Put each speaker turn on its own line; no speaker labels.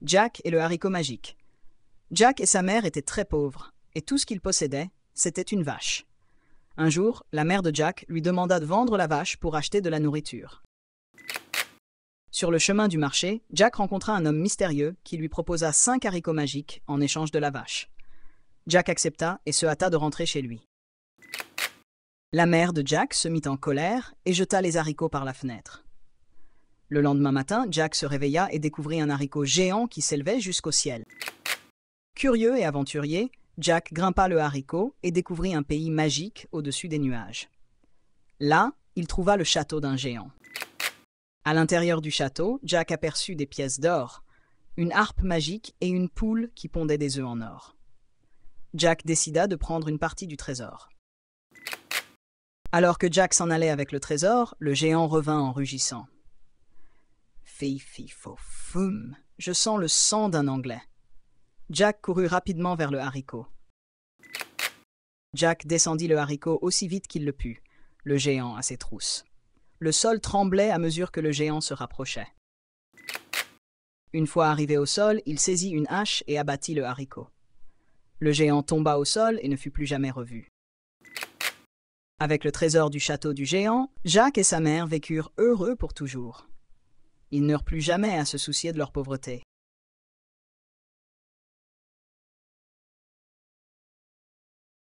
Jack et le haricot magique. Jack et sa mère étaient très pauvres, et tout ce qu'ils possédaient, c'était une vache. Un jour, la mère de Jack lui demanda de vendre la vache pour acheter de la nourriture. Sur le chemin du marché, Jack rencontra un homme mystérieux qui lui proposa 5 haricots magiques en échange de la vache. Jack accepta et se hâta de rentrer chez lui. La mère de Jack se mit en colère et jeta les haricots par la fenêtre. Le lendemain matin, Jack se réveilla et découvrit un haricot géant qui s'élevait jusqu'au ciel. Curieux et aventurier, Jack grimpa le haricot et découvrit un pays magique au-dessus des nuages. Là, il trouva le château d'un géant. À l'intérieur du château, Jack aperçut des pièces d'or, une harpe magique et une poule qui pondait des œufs en or. Jack décida de prendre une partie du trésor. Alors que Jack s'en allait avec le trésor, le géant revint en rugissant. « Fi-fi-fo-foum, je sens le sang d'un Anglais. » Jack courut rapidement vers le haricot. Jack descendit le haricot aussi vite qu'il le put, le géant à ses trousses. Le sol tremblait à mesure que le géant se rapprochait. Une fois arrivé au sol, il saisit une hache et abattit le haricot. Le géant tomba au sol et ne fut plus jamais revu. Avec le trésor du château du géant, Jack et sa mère vécurent heureux pour toujours. Ils n'eurent plus jamais à se soucier de leur pauvreté.